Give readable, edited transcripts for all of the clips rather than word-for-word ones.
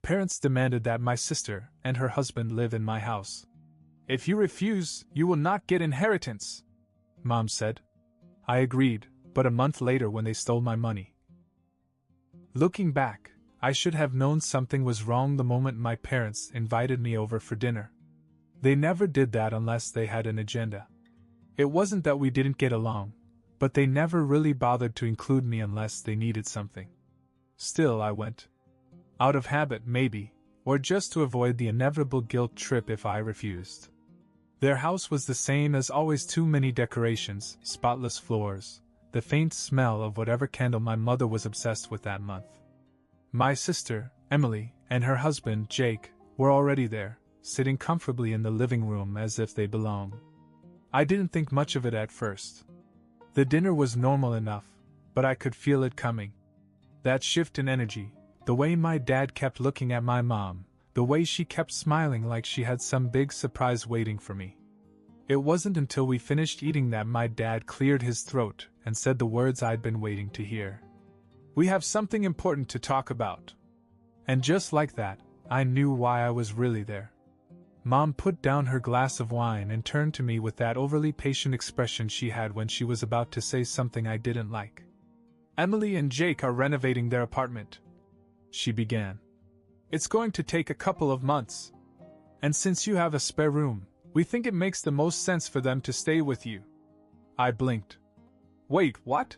parents demanded that my sister and her husband live in my house. "If you refuse, you will not get inheritance," Mom said. I agreed, but a month later when they stole my money. Looking back, I should have known something was wrong the moment my parents invited me over for dinner. They never did that unless they had an agenda. It wasn't that we didn't get along, but they never really bothered to include me unless they needed something. Still, I went. Out of habit, maybe, or just to avoid the inevitable guilt trip if I refused. Their house was the same as always: too many decorations, spotless floors, the faint smell of whatever candle my mother was obsessed with that month. My sister, Emily, and her husband, Jake, were already there, sitting comfortably in the living room as if they belonged. I didn't think much of it at first. The dinner was normal enough, but I could feel it coming. That shift in energy, the way my dad kept looking at my mom, the way she kept smiling like she had some big surprise waiting for me. It wasn't until we finished eating that my dad cleared his throat and said the words I'd been waiting to hear. "We have something important to talk about." And just like that, I knew why I was really there. Mom put down her glass of wine and turned to me with that overly patient expression she had when she was about to say something I didn't like. "Emily and Jake are renovating their apartment," she began. "It's going to take a couple of months. And since you have a spare room, we think it makes the most sense for them to stay with you." I blinked. "Wait, what?"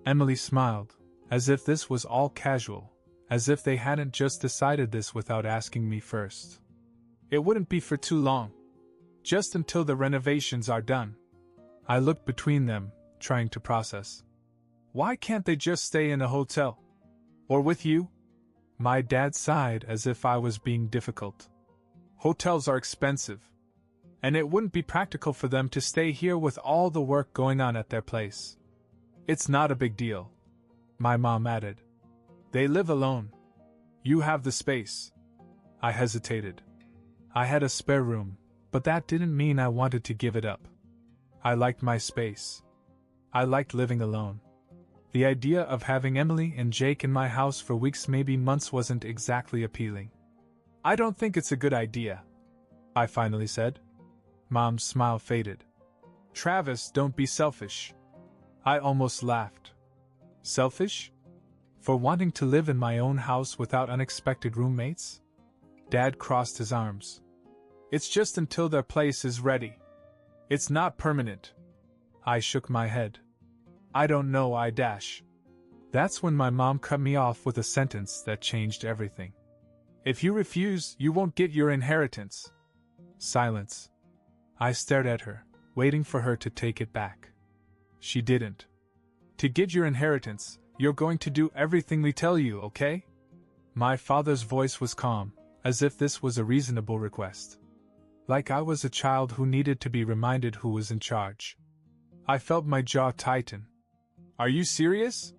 Emily smiled, as if this was all casual, as if they hadn't just decided this without asking me first. "It wouldn't be for too long. Just until the renovations are done." I looked between them, trying to process. "Why can't they just stay in a hotel? Or with you?" My dad sighed as if I was being difficult. "Hotels are expensive. And it wouldn't be practical for them to stay here with all the work going on at their place." "It's not a big deal," my mom added. "They live alone. You have the space." I hesitated. I had a spare room, but that didn't mean I wanted to give it up. I liked my space. I liked living alone. The idea of having Emily and Jake in my house for weeks, maybe months, wasn't exactly appealing. "I don't think it's a good idea," I finally said. Mom's smile faded. "Travis, don't be selfish." I almost laughed. Selfish? For wanting to live in my own house without unexpected roommates? Dad crossed his arms. "It's just until their place is ready. It's not permanent." I shook my head. "I don't know, I dash." That's when my mom cut me off with a sentence that changed everything. "If you refuse, you won't get your inheritance." Silence. I stared at her, waiting for her to take it back. She didn't. "To get your inheritance, you're going to do everything we tell you, okay?" My father's voice was calm, as if this was a reasonable request. Like I was a child who needed to be reminded who was in charge. I felt my jaw tighten. "Are you serious?"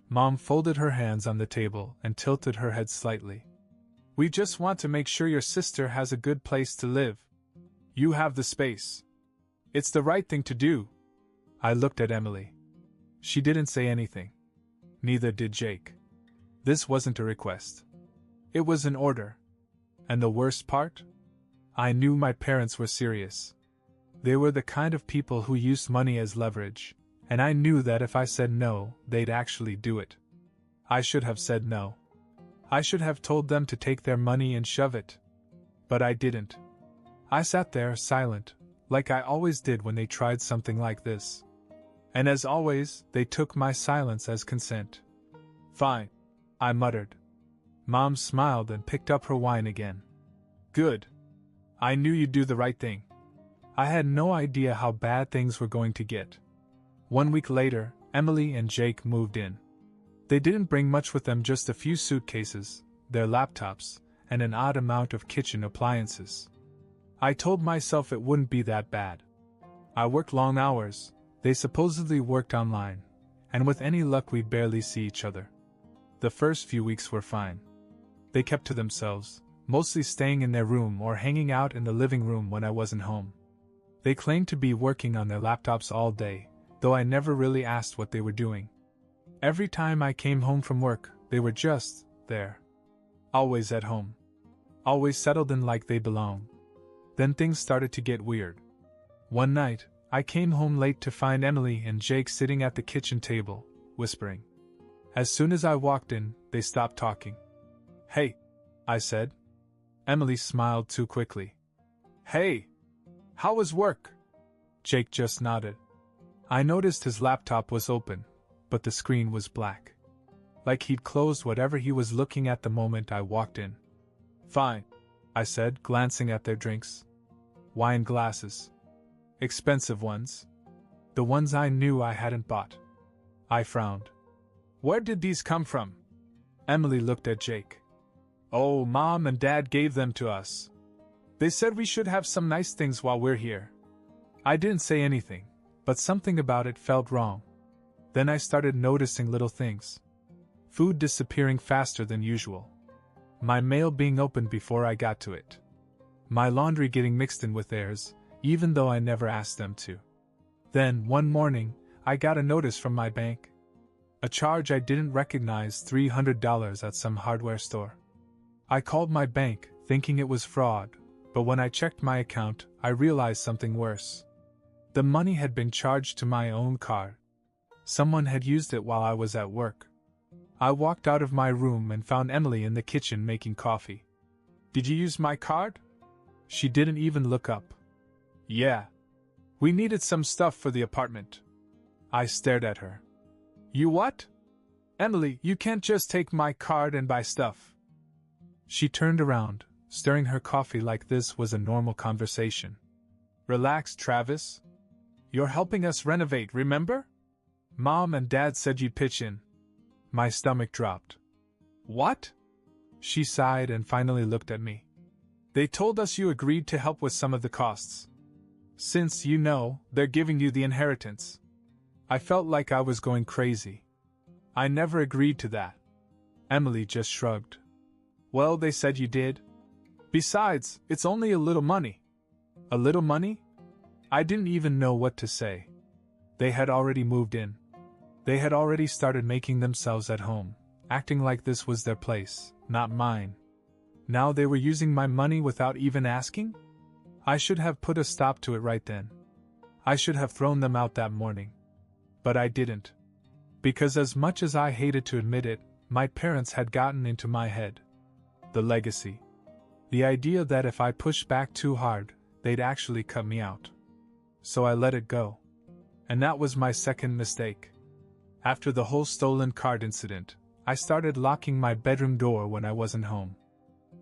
Mom folded her hands on the table and tilted her head slightly. "We just want to make sure your sister has a good place to live. You have the space. It's the right thing to do." I looked at Emily. She didn't say anything. Neither did Jake. This wasn't a request. It was an order. And the worst part? I knew my parents were serious. They were the kind of people who used money as leverage, and I knew that if I said no, they'd actually do it. I should have said no. I should have told them to take their money and shove it. But I didn't. I sat there, silent, like I always did when they tried something like this. And as always, they took my silence as consent. "Fine," I muttered. Mom smiled and picked up her wine again. "Good. I knew you'd do the right thing." I had no idea how bad things were going to get. 1 week later, Emily and Jake moved in. They didn't bring much with them, just a few suitcases, their laptops, and an odd amount of kitchen appliances. I told myself it wouldn't be that bad. I worked long hours, they supposedly worked online, and with any luck we'd barely see each other. The first few weeks were fine. They kept to themselves, mostly staying in their room or hanging out in the living room when I wasn't home. They claimed to be working on their laptops all day, though I never really asked what they were doing. Every time I came home from work, they were just there. Always at home. Always settled in like they belong. Then things started to get weird. One night, I came home late to find Emily and Jake sitting at the kitchen table, whispering. As soon as I walked in, they stopped talking. Hey, I said. Emily smiled too quickly. Hey, how was work? Jake just nodded. I noticed his laptop was open, but the screen was black. Like he'd closed whatever he was looking at the moment I walked in. Fine, I said, glancing at their drinks. Wine glasses. Expensive ones. The ones I knew I hadn't bought. I frowned. Where did these come from? Emily looked at Jake. Oh, Mom and Dad gave them to us. They said we should have some nice things while we're here. I didn't say anything, but something about it felt wrong. Then I started noticing little things. Food disappearing faster than usual. My mail being opened before I got to it. My laundry getting mixed in with theirs, even though I never asked them to. Then, one morning, I got a notice from my bank. A charge I didn't recognize, $300 at some hardware store. I called my bank, thinking it was fraud, but when I checked my account, I realized something worse. The money had been charged to my own card. Someone had used it while I was at work. I walked out of my room and found Emily in the kitchen making coffee. Did you use my card? She didn't even look up. Yeah. We needed some stuff for the apartment. I stared at her. You what? Emily, you can't just take my card and buy stuff. She turned around, stirring her coffee like this was a normal conversation. Relax, Travis. You're helping us renovate, remember? Mom and Dad said you'd pitch in. My stomach dropped. What? She sighed and finally looked at me. They told us you agreed to help with some of the costs. Since, you know, they're giving you the inheritance. I felt like I was going crazy. I never agreed to that. Emily just shrugged. Well, they said you did. Besides, it's only a little money. A little money? I didn't even know what to say. They had already moved in. They had already started making themselves at home, acting like this was their place, not mine. Now they were using my money without even asking? I should have put a stop to it right then. I should have thrown them out that morning. But I didn't. Because as much as I hated to admit it, my parents had gotten into my head. The legacy. The idea that if I pushed back too hard, they'd actually cut me out. So I let it go. And that was my second mistake. After the whole stolen card incident, I started locking my bedroom door when I wasn't home.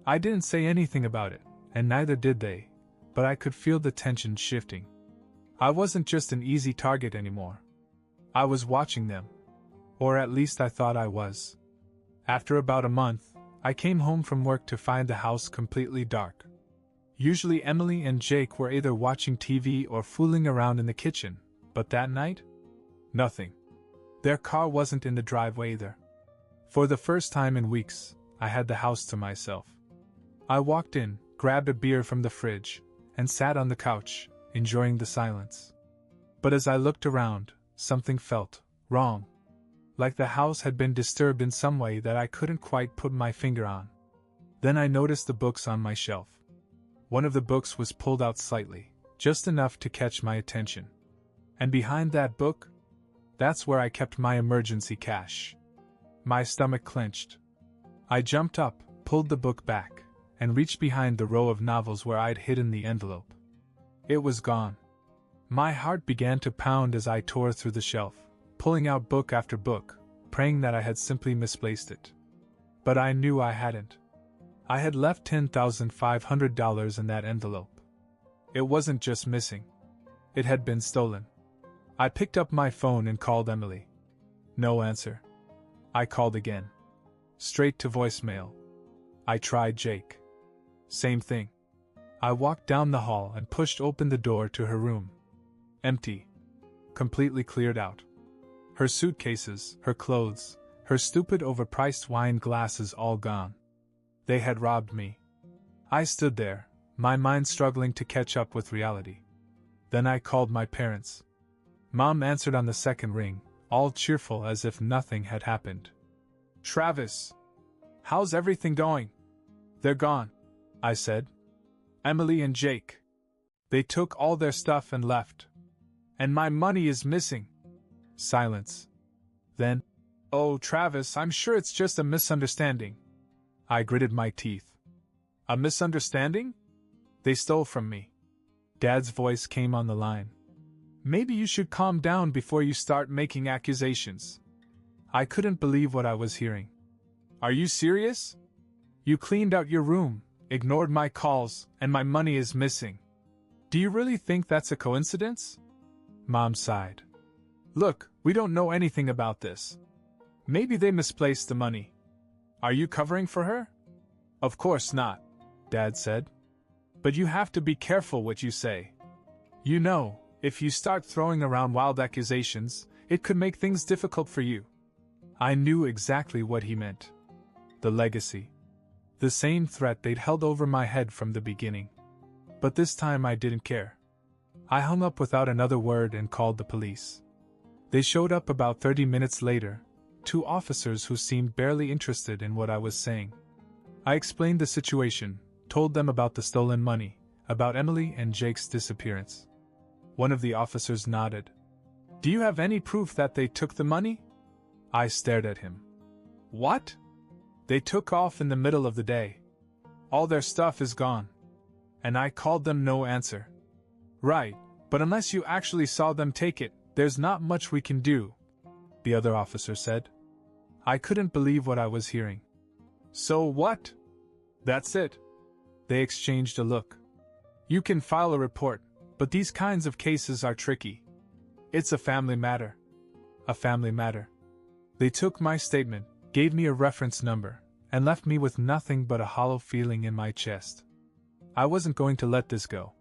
I didn't say anything about it, and neither did they, but I could feel the tension shifting. I wasn't just an easy target anymore. I was watching them. Or at least I thought I was. After about a month, I came home from work to find the house completely dark. Usually Emily and Jake were either watching TV or fooling around in the kitchen, but that night? Nothing. Their car wasn't in the driveway either. For the first time in weeks, I had the house to myself. I walked in, grabbed a beer from the fridge, and sat on the couch, enjoying the silence. But as I looked around, something felt wrong. Like the house had been disturbed in some way that I couldn't quite put my finger on. Then I noticed the books on my shelf. One of the books was pulled out slightly, just enough to catch my attention. And behind that book, that's where I kept my emergency cash. My stomach clenched. I jumped up, pulled the book back, and reached behind the row of novels where I'd hidden the envelope. It was gone. My heart began to pound as I tore through the shelf, pulling out book after book, praying that I had simply misplaced it. But I knew I hadn't. I had left $10,500 in that envelope. It wasn't just missing. It had been stolen. I picked up my phone and called Emily. No answer. I called again. Straight to voicemail. I tried Jake. Same thing. I walked down the hall and pushed open the door to her room. Empty. Completely cleared out. Her suitcases, her clothes, her stupid overpriced wine glasses all gone. They had robbed me. I stood there, my mind struggling to catch up with reality. Then I called my parents. Mom answered on the second ring, all cheerful as if nothing had happened. Travis! How's everything going? They're gone, I said. Emily and Jake. They took all their stuff and left. And my money is missing. Silence. Then, oh, Travis, I'm sure it's just a misunderstanding. I gritted my teeth. A misunderstanding? They stole from me. Dad's voice came on the line. Maybe you should calm down before you start making accusations. I couldn't believe what I was hearing. Are you serious? You cleaned out your room, ignored my calls, and my money is missing. Do you really think that's a coincidence? Mom sighed. Look, we don't know anything about this. Maybe they misplaced the money. Are you covering for her? Of course not, Dad said. But you have to be careful what you say. You know, if you start throwing around wild accusations, it could make things difficult for you. I knew exactly what he meant. The legacy. The same threat they'd held over my head from the beginning. But this time I didn't care. I hung up without another word and called the police. They showed up about 30 minutes later, 2 officers who seemed barely interested in what I was saying. I explained the situation, told them about the stolen money, about Emily and Jake's disappearance. One of the officers nodded. Do you have any proof that they took the money? I stared at him. What? They took off in the middle of the day. All their stuff is gone. And I called them, no answer. Right, but unless you actually saw them take it, there's not much we can do, the other officer said. I couldn't believe what I was hearing. So what? That's it. They exchanged a look. You can file a report, but these kinds of cases are tricky. It's a family matter. A family matter. They took my statement, gave me a reference number, and left me with nothing but a hollow feeling in my chest. I wasn't going to let this go.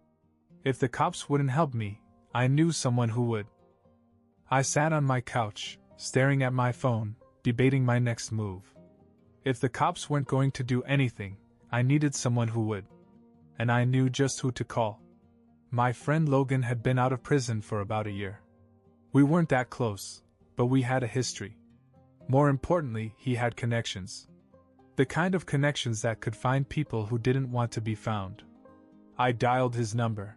If the cops wouldn't help me, I knew someone who would. I sat on my couch, staring at my phone, debating my next move. If the cops weren't going to do anything, I needed someone who would. And I knew just who to call. My friend Logan had been out of prison for about a year. We weren't that close, but we had a history. More importantly, he had connections. The kind of connections that could find people who didn't want to be found. I dialed his number.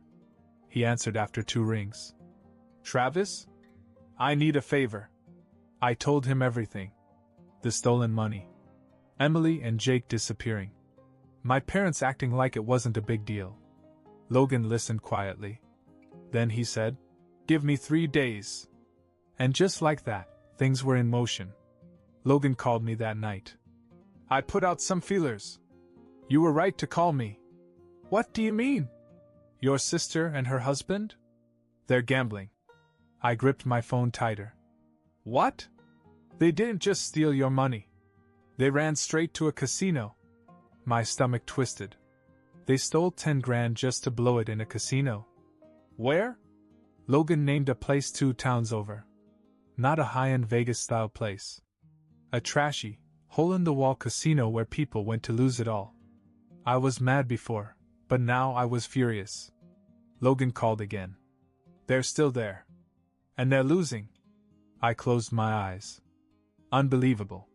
He answered after 2 rings. Travis? I need a favor. I told him everything. The stolen money. Emily and Jake disappearing. My parents acting like it wasn't a big deal. Logan listened quietly. Then he said, Give me 3 days. And just like that, things were in motion. Logan called me that night. I put out some feelers. You were right to call me. What do you mean? Your sister and her husband? They're gambling. I gripped my phone tighter. What? They didn't just steal your money. They ran straight to a casino. My stomach twisted. They stole 10 grand just to blow it in a casino. Where? Logan named a place 2 towns over. Not a high-end Vegas-style place. A trashy, hole-in-the-wall casino where people went to lose it all. I was mad before, but now I was furious. Logan called again. They're still there. And they're losing. I closed my eyes. Unbelievable.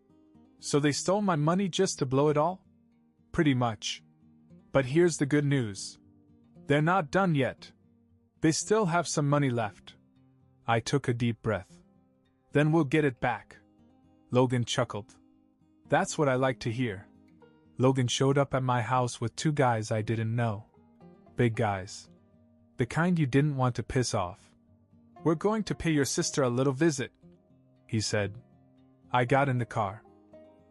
So they stole my money just to blow it all? Pretty much. But here's the good news. They're not done yet. They still have some money left. I took a deep breath. Then we'll get it back. Logan chuckled. That's what I like to hear. Logan showed up at my house with 2 guys I didn't know. Big guys. The kind you didn't want to piss off. We're going to pay your sister a little visit, he said. I got in the car.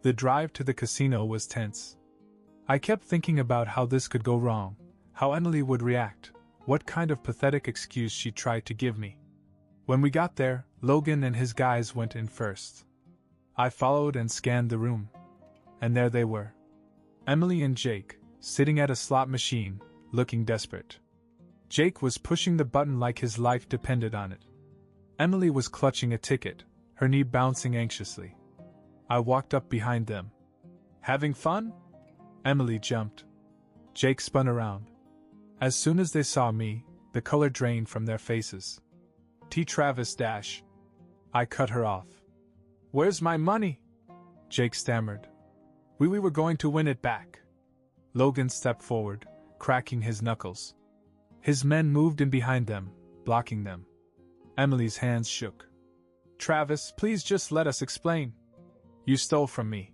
The drive to the casino was tense. I kept thinking about how this could go wrong, how Emily would react, what kind of pathetic excuse she'd try to give me. When we got there, Logan and his guys went in first. I followed and scanned the room. And there they were. Emily and Jake, sitting at a slot machine, looking desperate. Jake was pushing the button like his life depended on it. Emily was clutching a ticket, her knee bouncing anxiously. I walked up behind them. Having fun? Emily jumped. Jake spun around. As soon as they saw me, the color drained from their faces. Travis dash. I cut her off. Where's my money? Jake stammered. We were going to win it back. Logan stepped forward, cracking his knuckles. His men moved in behind them, blocking them. Emily's hands shook. Travis, please just let us explain. You stole from me,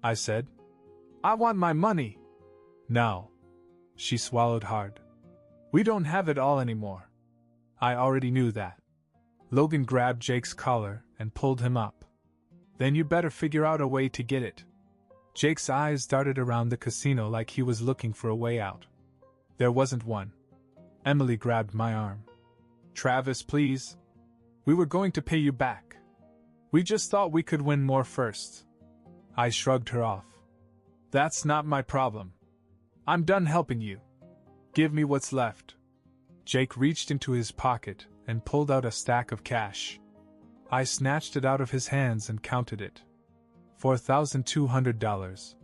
I said. I want my money. Now. She swallowed hard. We don't have it all anymore. I already knew that. Logan grabbed Jake's collar and pulled him up. Then you better figure out a way to get it. Jake's eyes darted around the casino like he was looking for a way out. There wasn't one. Emily grabbed my arm. Travis, please. We were going to pay you back. We just thought we could win more first. I shrugged her off. That's not my problem. I'm done helping you. Give me what's left. Jake reached into his pocket and pulled out a stack of cash. I snatched it out of his hands and counted it. $4,200.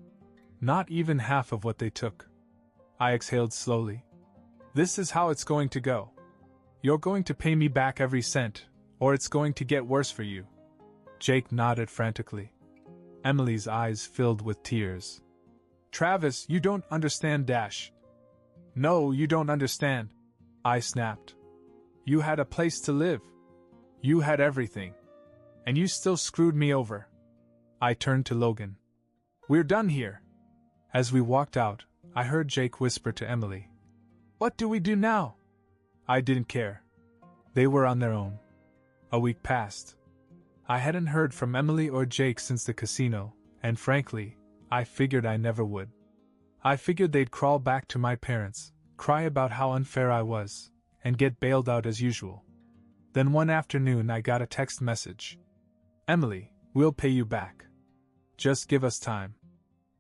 Not even half of what they took. I exhaled slowly. This is how it's going to go. You're going to pay me back every cent, or it's going to get worse for you. Jake nodded frantically. Emily's eyes filled with tears. Travis, you don't understand, Dash. No, you don't understand. I snapped. You had a place to live. You had everything. And you still screwed me over. I turned to Logan. We're done here. As we walked out, I heard Jake whisper to Emily. What do we do now? I didn't care. They were on their own. A week passed. I hadn't heard from Emily or Jake since the casino, and frankly, I figured I never would. I figured they'd crawl back to my parents, cry about how unfair I was, and get bailed out as usual. Then one afternoon I got a text message. Emily, we'll pay you back. Just give us time.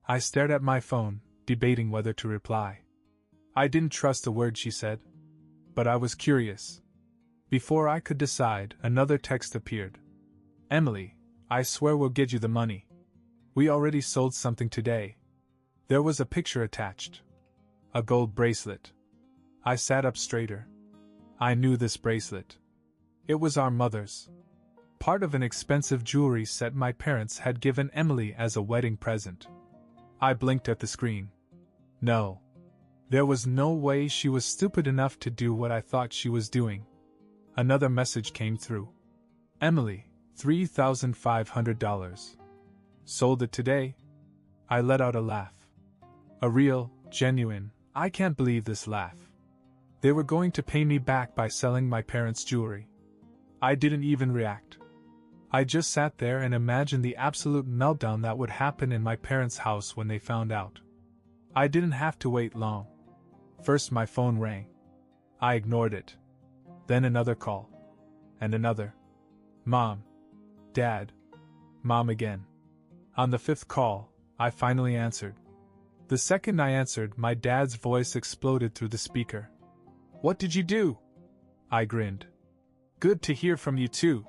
I stared at my phone, debating whether to reply. I didn't trust a word she said. But I was curious. Before I could decide, another text appeared. Emily, I swear we'll get you the money. We already sold something today. There was a picture attached. A gold bracelet. I sat up straighter. I knew this bracelet. It was our mother's. Part of an expensive jewelry set my parents had given Emily as a wedding present. I blinked at the screen. No. There was no way she was stupid enough to do what I thought she was doing. Another message came through. Emily, $3,500. Sold it today? I let out a laugh. A real, genuine, I can't believe this laugh. They were going to pay me back by selling my parents' jewelry. I didn't even react. I just sat there and imagined the absolute meltdown that would happen in my parents' house when they found out. I didn't have to wait long. First my phone rang. I ignored it. Then another call. And another. Mom. Dad. Mom again. On the fifth call, I finally answered. The second I answered, my dad's voice exploded through the speaker. What did you do? I grinned. Good to hear from you too.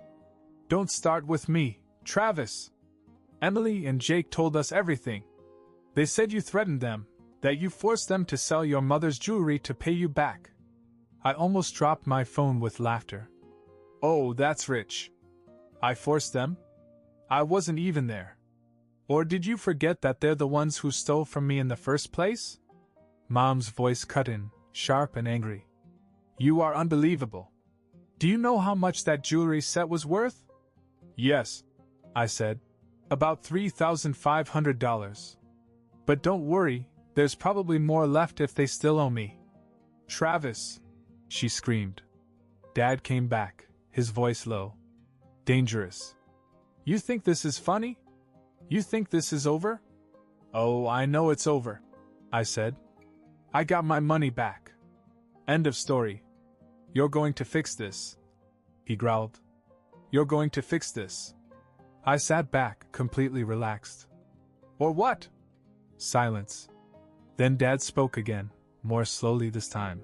Don't start with me, Travis. Emily and Jake told us everything. They said you threatened them, that you forced them to sell your mother's jewelry to pay you back. I almost dropped my phone with laughter. Oh, that's rich. I forced them? I wasn't even there. Or did you forget that they're the ones who stole from me in the first place? Mom's voice cut in, sharp and angry. You are unbelievable. Do you know how much that jewelry set was worth? Yes, I said. About $3,500. But don't worry, there's probably more left if they still owe me. Travis, she screamed. Dad came back, his voice low. Dangerous. You think this is funny? You think this is over? Oh, I know it's over, I said. I got my money back. End of story. You're going to fix this, he growled. You're going to fix this. I sat back, completely relaxed. Or what? Silence. Then Dad spoke again, more slowly this time.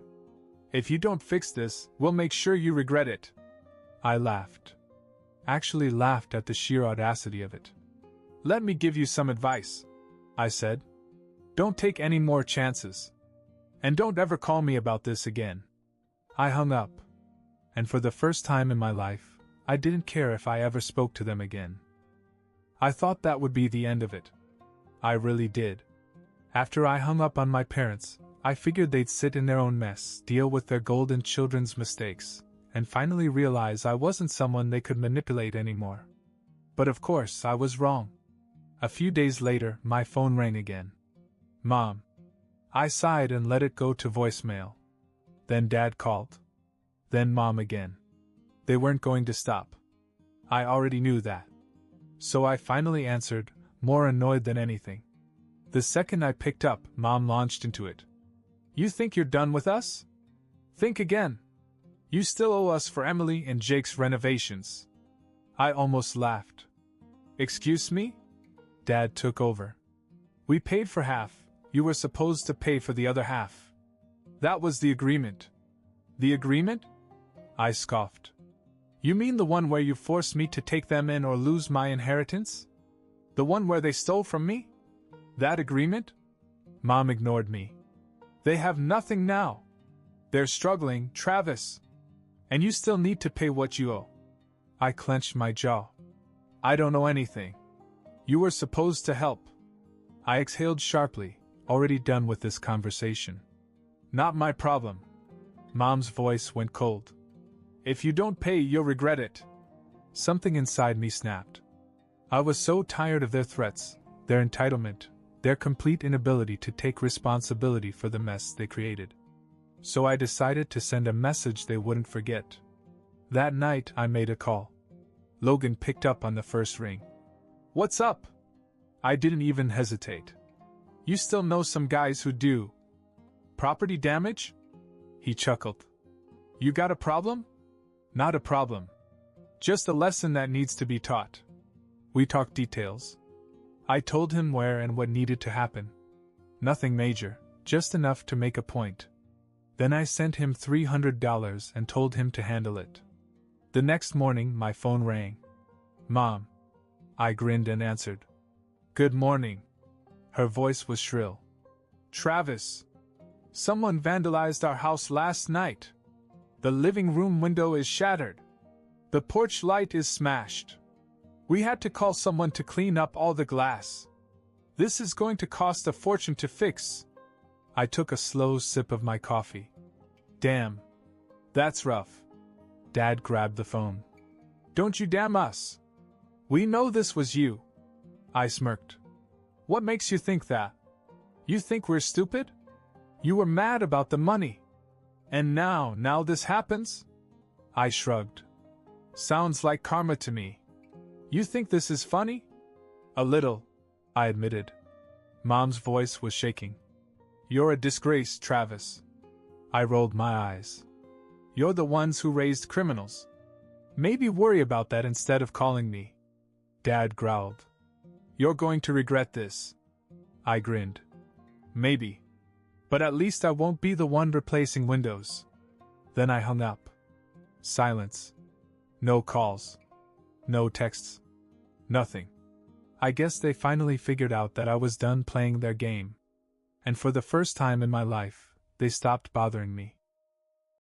If you don't fix this, we'll make sure you regret it. I laughed. Actually laughed at the sheer audacity of it. Let me give you some advice, I said. Don't take any more chances. And don't ever call me about this again. I hung up. And for the first time in my life, I didn't care if I ever spoke to them again. I thought that would be the end of it. I really did. After I hung up on my parents, I figured they'd sit in their own mess, deal with their golden children's mistakes, and finally realize I wasn't someone they could manipulate anymore. But of course, I was wrong. A few days later, my phone rang again. Mom. I sighed and let it go to voicemail. Then Dad called. Then Mom again. They weren't going to stop. I already knew that. So I finally answered, more annoyed than anything. The second I picked up, Mom launched into it. You think you're done with us? Think again. You still owe us for Emily and Jake's renovations. I almost laughed. Excuse me? Dad took over. We paid for half. You were supposed to pay for the other half. That was the agreement. The agreement? I scoffed. You mean the one where you forced me to take them in or lose my inheritance? The one where they stole from me? That agreement? Mom ignored me. They have nothing now. They're struggling, Travis. And you still need to pay what you owe. I clenched my jaw. I don't know anything. You were supposed to help. I exhaled sharply, already done with this conversation. Not my problem. Mom's voice went cold. If you don't pay, you'll regret it. Something inside me snapped. I was so tired of their threats, their entitlement, their complete inability to take responsibility for the mess they created. So I decided to send a message they wouldn't forget. That night, I made a call. Logan picked up on the first ring. What's up? I didn't even hesitate. You still know some guys who do. Property damage? He chuckled. You got a problem? Not a problem. Just a lesson that needs to be taught. We talked details. I told him where and what needed to happen. Nothing major, just enough to make a point. Then I sent him $300 and told him to handle it. The next morning, my phone rang. Mom. I grinned and answered. Good morning. Her voice was shrill. Travis. Someone vandalized our house last night. The living room window is shattered. The porch light is smashed. We had to call someone to clean up all the glass. This is going to cost a fortune to fix. I took a slow sip of my coffee. Damn. That's rough. Dad grabbed the phone. Don't you damn us. We know this was you. I smirked. What makes you think that? You think we're stupid? You were mad about the money. And now this happens? I shrugged. Sounds like karma to me. You think this is funny? A little, I admitted. Mom's voice was shaking. You're a disgrace, Travis. I rolled my eyes. You're the ones who raised criminals. Maybe worry about that instead of calling me. Dad growled. You're going to regret this. I grinned. Maybe. But at least I won't be the one replacing windows. Then I hung up. Silence. No calls. No texts. Nothing. I guess they finally figured out that I was done playing their game. And for the first time in my life, they stopped bothering me.